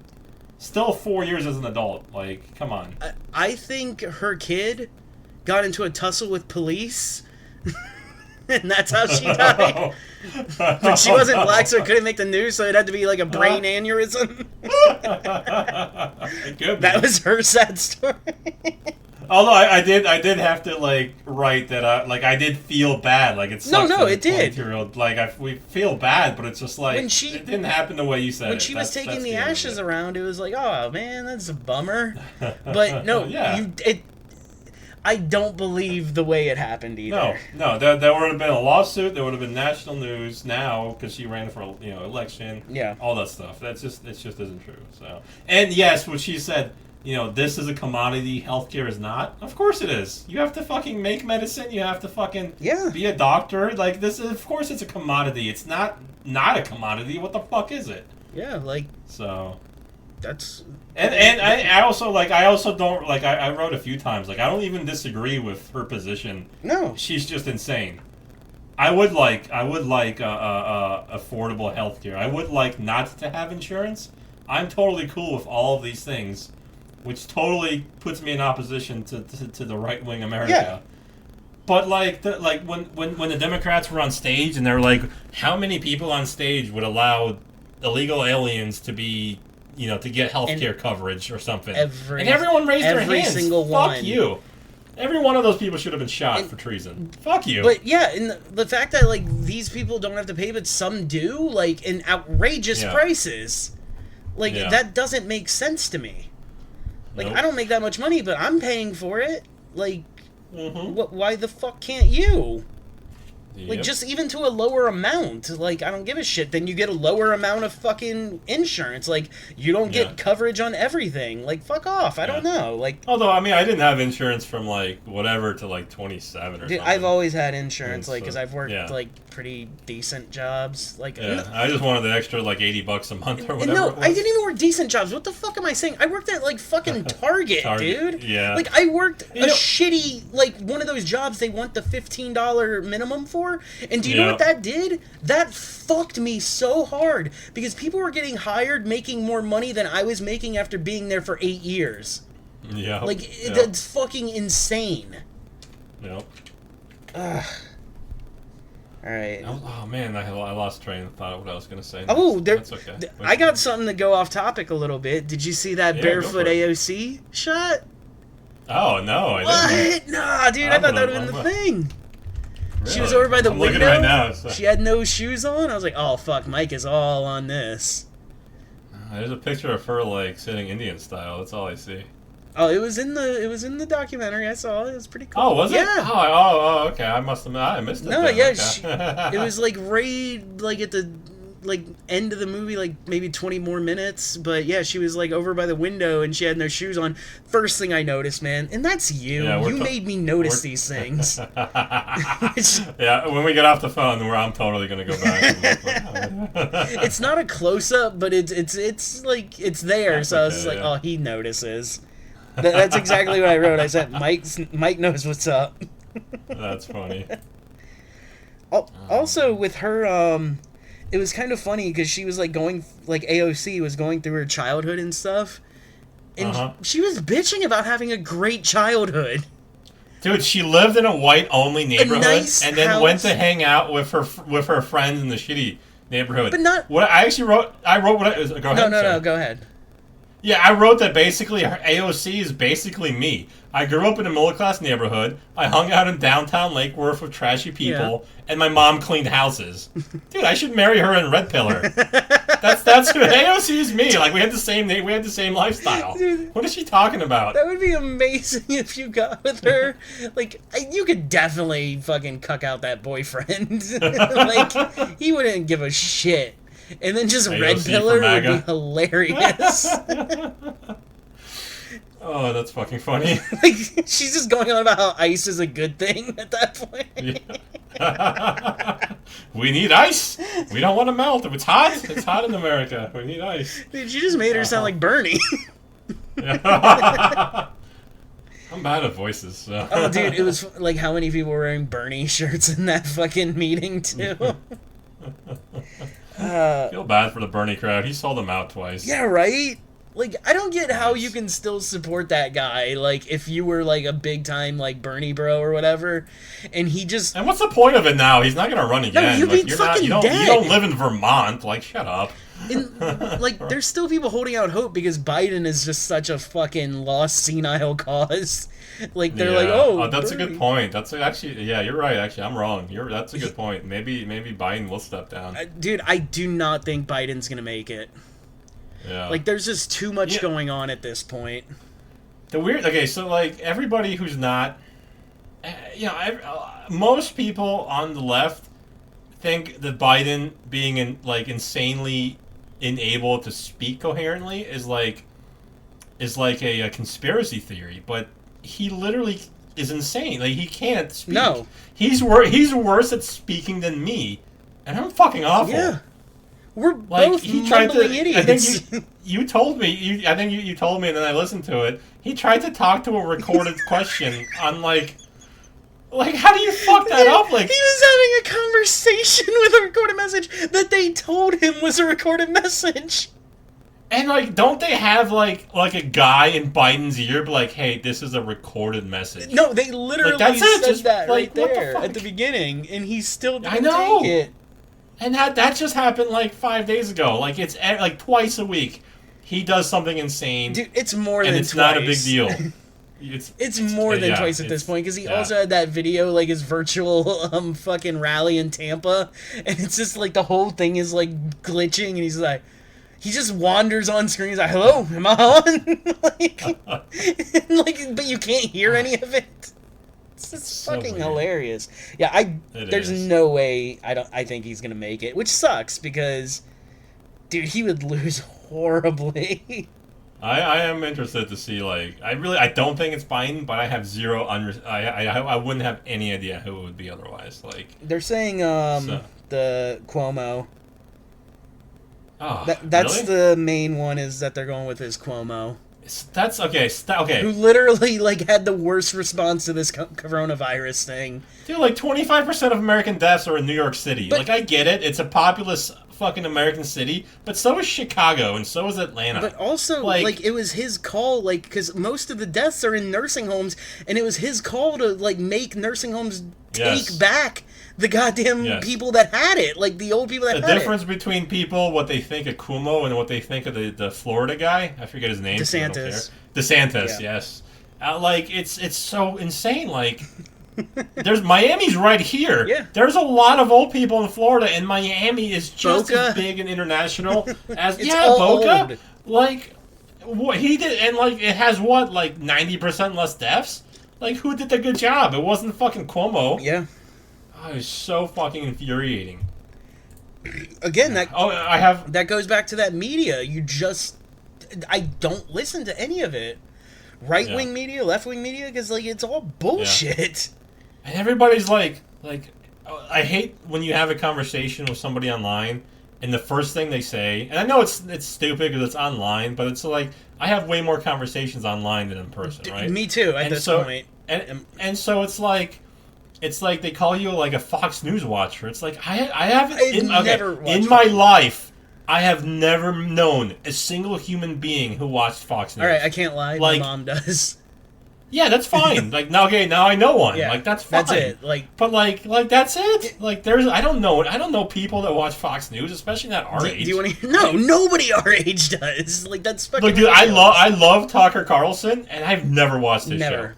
still 4 years as an adult. Like, come on. I think her kid got into a tussle with police, and that's how she died. But she wasn't black, so it couldn't make the news, so it had to be like a brain aneurysm. That was her sad story. Although I did have to like write that I did feel bad, like it sucks. No, it did. Like we feel bad, but it's just like When she- it didn't happen the way you said. When it. she was That's taking the end of ashes it. around, it was like, oh man, that's a bummer. But no, Yeah. I don't believe the way it happened either. No, there would have been a lawsuit. There would have been national news now because she ran for election. Yeah. all that stuff. It just isn't true. So, and yes, what she said. This is a commodity. Healthcare is not. Of course it is. You have to fucking make medicine. You have to fucking be a doctor. Like this is, of course, it's a commodity. It's not a commodity. What the fuck is it? Yeah, like so. That's And I also don't like. I wrote a few times. Like I don't even disagree with her position. No, she's just insane. I would like affordable healthcare. I would like not to have insurance. I'm totally cool with all of these things. Which totally puts me in opposition to the right wing America. Yeah. But when the Democrats were on stage and they're like, how many people on stage would allow illegal aliens to be to get healthcare coverage or something? And everyone raised their hands. Every single one. Fuck you. Every one of those people should have been shot for treason. Fuck you. But yeah, and the fact that like these people don't have to pay, but some do, like in outrageous prices, like that doesn't make sense to me. Like, I don't make that much money, but I'm paying for it. Like, why the fuck can't you? Yep. Like, just even to a lower amount. Like, I don't give a shit. Then you get a lower amount of fucking insurance. Like, you don't get coverage on everything. Like, fuck off. I don't know. Like, although, I mean, I didn't have insurance from, like, whatever to, like, 27 or something. I've always had insurance, like, because so, I've worked, like, pretty decent jobs. Like, I just wanted the extra, like, $80 a month or whatever. No, I didn't even work decent jobs. What the fuck am I saying? I worked at, like, fucking Target, dude. Yeah. Like, I worked a shitty, like, one of those jobs they want the $15 minimum for. And do you know what that did? That fucked me so hard. Because people were getting hired making more money than I was making after being there for 8 years. Yeah. Like, that's fucking insane. Yep. Ugh. Alright. Oh man, I lost train of thought of what I was going to say. Oh, that's okay. I got something to go off topic a little bit. Did you see that barefoot AOC shot? Oh, no, I didn't. What? Nah, dude, I thought that would have been the thing. Really? She was over by the window. Looking right now, so. She had no shoes on. I was like, oh, fuck, Mike is all on this. There's a picture of her, like, sitting Indian style. That's all I see. Oh, it was in the documentary. I saw it. It was pretty cool. Oh, was it? Yeah. Oh, okay. I missed it. No, then. yeah. Okay. It was like right, like at the like end of the movie, like maybe 20 more minutes. But yeah, she was like over by the window and she had no shoes on. First thing I noticed, man, and that's you. Yeah, you made me notice these things. Yeah, when we get off the phone, I'm totally gonna go back. It's not a close up, but it's like it's there. That's so I was okay, just like, yeah. oh, he notices. That's exactly what I wrote. I said, Mike knows what's up. That's funny. Also, with her, it was kind of funny because she was like AOC was going through her childhood and stuff, and she was bitching about having a great childhood. Dude, she lived in a white-only neighborhood, nice and then house. went to hang out with her friends in the shitty neighborhood. But not. What I actually wrote. I wrote what I. Go ahead. No. Go ahead. Yeah, I wrote that basically her AOC is basically me. I grew up in a middle-class neighborhood. I hung out in downtown Lake Worth with trashy people, and my mom cleaned houses. Dude, I should marry her and Red Pillar. That's AOC is me. Like we had the same lifestyle. Dude, what is she talking about? That would be amazing if you got with her. Like you could definitely fucking cuck out that boyfriend. Like he wouldn't give a shit. And then just AOC Red Pillar would be MAGA. hilarious. Oh, that's fucking funny. Like she's just going on about how ice is a good thing at that point. Yeah. We need ice. We don't want to melt. If it's hot in America. We need ice. Dude, you just made her sound like Bernie. I'm bad at voices. So. Oh, dude, it was like how many people were wearing Bernie shirts in that fucking meeting too. I feel bad for the Bernie crowd. He sold them out twice. Yeah, right? Like, I don't get how you can still support that guy, like, if you were, like, a big-time, like, Bernie bro or whatever, and he just... And what's the point of it now? He's not going to run again. No, you'd be fucking dead. You don't live in Vermont. Like, shut up. And, like, there's still people holding out hope because Biden is just such a fucking lost, senile cause. Like, they're like, oh, that's Bernie. a good point. That's actually, yeah, you're right. Actually, I'm wrong. That's a good point. Maybe Biden will step down. Dude, I do not think Biden's gonna make it. Yeah. Like, there's just too much going on at this point. Okay, so, like, everybody who's not, most people on the left think that Biden being insanely unable to speak coherently is like a conspiracy theory, but he literally is insane. Like, he can't speak. No. He's worse at speaking than me, and I'm fucking awful. Yeah. We're Like, both he tried mumbling to. idiots. I think you told me. I think you told me, and then I listened to it. He tried to talk to a recorded question on like how do you fuck that up? Like, he was having a conversation with a recorded message that they told him was a recorded message. and like, don't they have like a guy in Biden's ear, be like, hey, this is a recorded message? No, they literally that's it, said just, that like, right what the there fuck? at the beginning, and he still didn't I know. take it. And that just happened like 5 days ago. Like, it's like twice a week. He does something insane, Dude, it's more and than it's twice. not a big deal. It's more than twice at this point, because he also had that video, like his virtual fucking rally in Tampa, and it's just like the whole thing is like glitching, and he's like, he just wanders on screen. He's like, "Hello, am I on?" But you can't hear any of it. It's just so fucking weird. hilarious. Yeah, there's is. no way I think he's gonna make it, which sucks because, dude, he would lose horribly. I am interested to see, like, I don't think it's Biden, but I have zero I wouldn't have any idea who it would be otherwise. Like, They're saying the Cuomo. oh, That's really? the main one, is that they're going with is Cuomo, That's okay. Okay, who literally like had the worst response to this coronavirus thing. dude, like 25% of American deaths are in New York City. But- Like, I get it; it's a populous fucking American city, but so is Chicago and so is Atlanta. But also, like it was his call, like, because most of the deaths are in nursing homes, and it was his call to like make nursing homes take Yes. back the goddamn Yes. people that had it, like the old people that The had difference between people, what they think of Cuomo and what they think of the Florida guy, I forget his name. so I don't DeSantis. care. DeSantis, Yeah. yes. Like, it's so insane. Like, there's Miami's right here. Yeah. There's a lot of old people in Florida, and Miami is just Boca. as big and international as It's all Boca. old. Like, what he did, and like it has what, like 90% less deaths. Like, who did the good job? It wasn't fucking Cuomo. Yeah. Oh, it was so fucking infuriating. again, I have. that goes back to that media. I don't listen to any of it. Right-wing media, left-wing media, because, like, it's all bullshit. And everybody's like, I hate when you have a conversation with somebody online, and the first thing they say, and I know it's stupid because it's online, but it's like, I have way more conversations online than in person, right? Me too, at this point. And so it's like they call you like a Fox News watcher. It's like, I haven't, in my life, I have never known a single human being who watched Fox News. All right, I can't lie. My mom does. Yeah, that's fine. Like now I know one. Yeah, like that's fine. That's it. But that's it. Like I don't know people that watch Fox News, especially not our age. Do you want to? No, nobody our age does. Like that's fucking. Look, dude, I love Tucker Carlson, and I've never watched his show.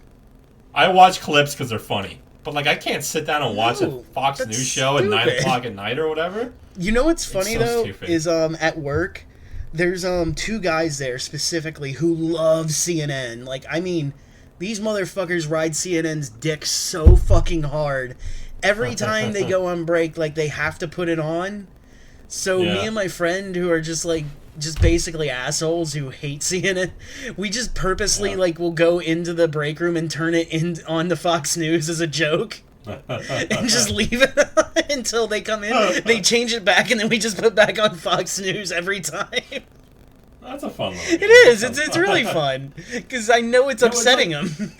I watch clips because they're funny, but like I can't sit down and watch a Fox News show at 9:00 at night or whatever. You know what's funny stupid. Is at work, there's 2 guys there specifically who love CNN. Like, I mean, these motherfuckers ride CNN's dick so fucking hard. Every time they go on break, like, they have to put it on. So me and my friend, who are just basically assholes who hate CNN, we just purposely will go into the break room and turn it on the Fox News as a joke. And just leave it until they come in. They change it back, and then we just put back on Fox News every time. That's a fun one. It is. It's really fun because I know it's upsetting them.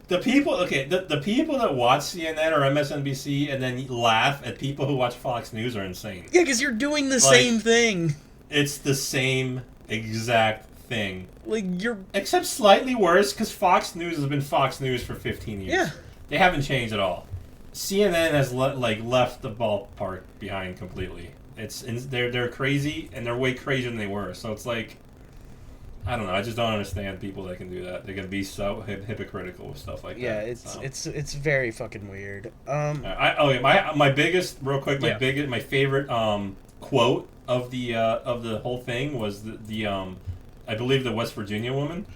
The people, the people that watch CNN or MSNBC and then laugh at people who watch Fox News are insane. Yeah, because you're doing the same thing. It's the same exact thing. You're except slightly worse because Fox News has been Fox News for 15 years. Yeah. They haven't changed at all. CNN has left the ballpark behind completely. They're crazy, and they're way crazier than they were. So it's like, I don't know. I just don't understand people that can do that. They can be so hypocritical with stuff like that. Yeah, it's very fucking weird. My biggest, real quick, my favorite quote of the whole thing was the I believe the West Virginia woman,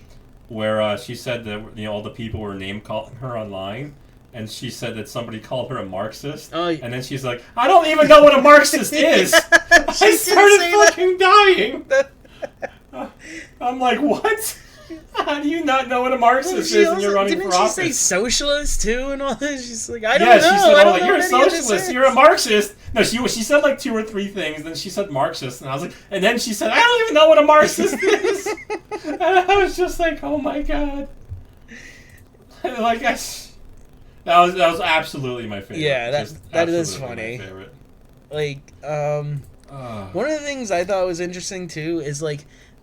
where she said that all the people were name calling her online. And she said that somebody called her a Marxist. And then she's like, I don't even know what a Marxist is. I started fucking dying. I'm like, what? How do you not know what a Marxist is and you're running for office? Didn't she say socialist too and all this? She's like, I don't know. She said, you're a socialist, you're a Marxist. No, she said like 2 or 3 things, then she said Marxist, and I was like, and then she said, I don't even know what a Marxist is. And I was just like, oh my god. That was absolutely my favorite. Yeah, that is funny. One of the things I thought was interesting too is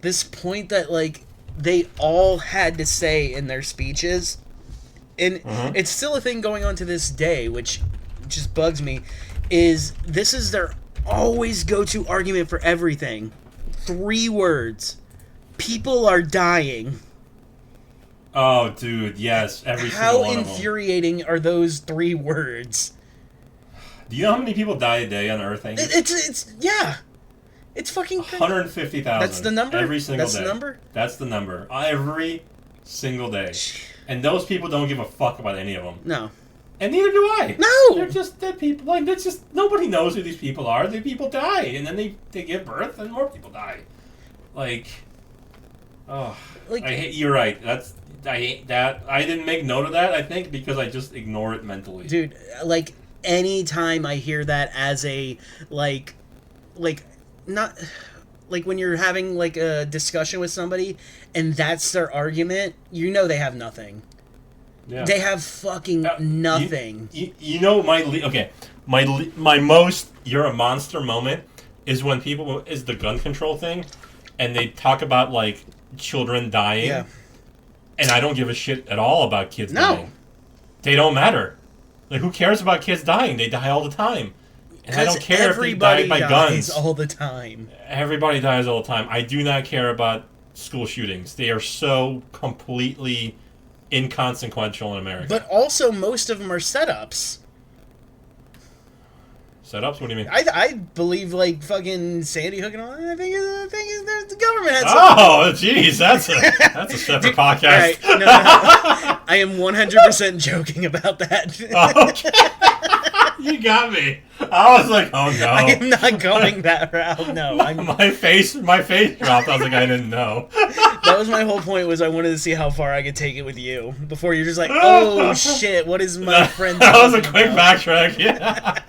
this point that they all had to say in their speeches, and it's still a thing going on to this day, which just bugs me. This is their always go-to argument for everything. 3 words: people are dying. Oh, dude, yes, every single one of them. How infuriating are those 3 words? Do you know how many people die a day on Earth? It's fucking 150,000. That's the number? Every single day. That's the number? That's the number. Every single day. And those people don't give a fuck about any of them. No. And neither do I. No! They're just dead people. That's just, nobody knows who these people are. The people die, and then they give birth, and more people die. You're right. I hate that. I didn't make note of that, I think, because I just ignore it mentally. Dude, anytime I hear that as a, not, when you're having, a discussion with somebody, and that's their argument, they have nothing. Yeah. They have fucking nothing. You know, my most you're a monster moment is when is the gun control thing, and they talk about, children dying. Yeah. And I don't give a shit at all about kids dying. They don't matter. Who cares about kids dying? They die all the time. And I don't care if they die by guns. All the time. Everybody dies all the time. I do not care about school shootings. They are so completely inconsequential in America. But also, most of them are setups. Setups? What do you mean? I believe fucking Sandy Hook and all that. I think the government had something. Oh, jeez, that's a separate podcast. Right. No. I am 100% joking about that. Okay. You got me. I was like, oh no. I am not going that route. No, my face dropped. I was like, I didn't know. That was my whole point. Was I wanted to see how far I could take it with you before you're just like, oh shit, what is my friend? That was a quick backtrack. Yeah.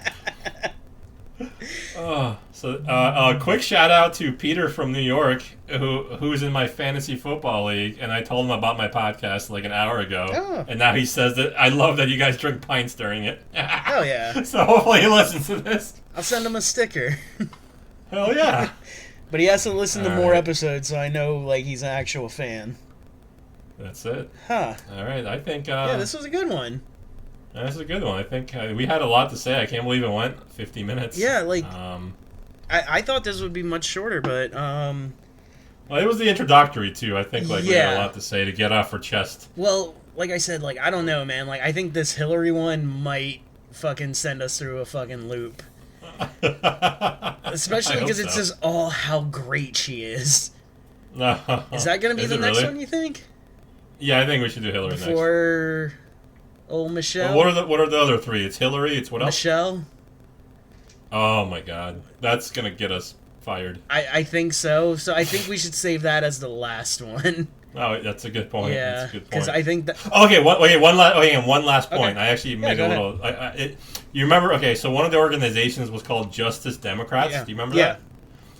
So, quick shout out to Peter from New York, who's in my fantasy football league, and I told him about my podcast like an hour ago, and now he says that I love that you guys drink pints during it. Hell yeah! So hopefully he listens to this. I'll send him a sticker. Hell yeah! But he has to listen to more episodes, so I know like he's an actual fan. That's it. Huh. All right, I think. Yeah, this was a good one. That's a good one. I think we had a lot to say. I can't believe it went 50 minutes. Yeah, like I thought this would be much shorter, but well, it was the introductory too. I think we had a lot to say to get off our chest. Well, like I said, like I don't know, man. Like I think this Hillary one might fucking send us through a fucking loop. Especially because it's just all how great she is. No. Is that gonna be the next one? You think? Yeah, I think we should do Hillary next. Before old Michelle. Well, what are the other three? It's Hillary. It's what else? Michelle. Oh my God, that's gonna get us fired. I think so. So I think we should save that as the last one. Oh, that's a good point. Yeah, because I think that. Okay, one last point. Okay. I actually made a little. You remember? Okay, so one of the organizations was called Justice Democrats. Yeah. Do you remember that?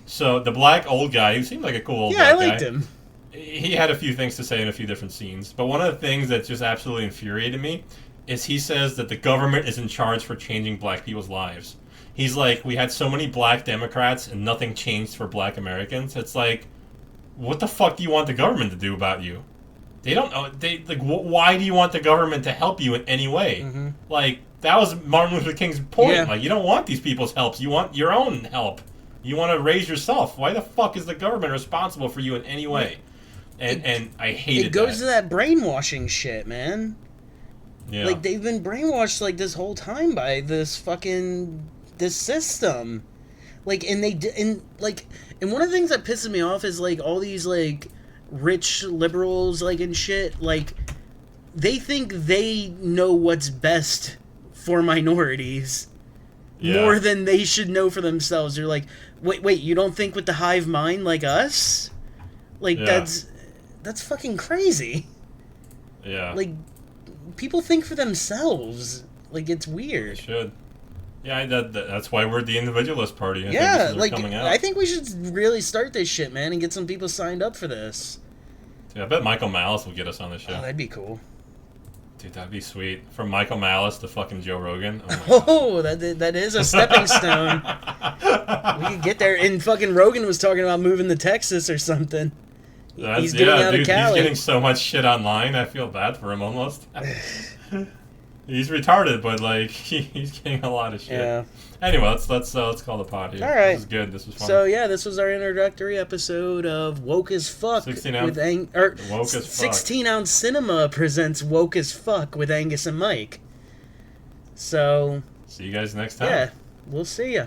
So the black old guy, who seemed like a cool old I black liked guy, him. He had a few things to say in a few different scenes, but one of the things that just absolutely infuriated me is he says that the government is in charge for changing black people's lives. He's like, we had so many black Democrats and nothing changed for black Americans. It's like, what the fuck do you want the government to do about you? They don't know. Why do you want the government to help you in any way? Mm-hmm. Like, that was Martin Luther King's point. Yeah. Like, you don't want these people's help. You want your own help. You want to raise yourself. Why the fuck is the government responsible for you in any way? And I hated it goes to that brainwashing shit, man. Yeah. Like they've been brainwashed like this whole time by this system. Like and one of the things that pisses me off is like all these like rich liberals like and shit, like they think they know what's best for minorities more than they should know for themselves. They're like, wait, you don't think with the hive mind like us? Like that's fucking crazy. Yeah. Like, people think for themselves. Like, it's weird. They should. Yeah, that's why we're the individualist party. I think we should really start this shit, man, and get some people signed up for this. Dude, I bet Michael Malice will get us on the show. Oh, that'd be cool. Dude, that'd be sweet. From Michael Malice to fucking Joe Rogan. Oh, that is a stepping stone. We could get there. And fucking Rogan was talking about moving to Texas or something. He's getting out of Cali. He's getting so much shit online. I feel bad for him almost. He's retarded, but like he's getting a lot of shit. Yeah. Anyway, let's call the pod here. All right. This is good. This was fun. So yeah, this was our introductory episode of Woke as Fuck 16 ounce, with 16 Ounce Cinema presents Woke as Fuck with Angus and Mike. So see you guys next time. Yeah, we'll see ya.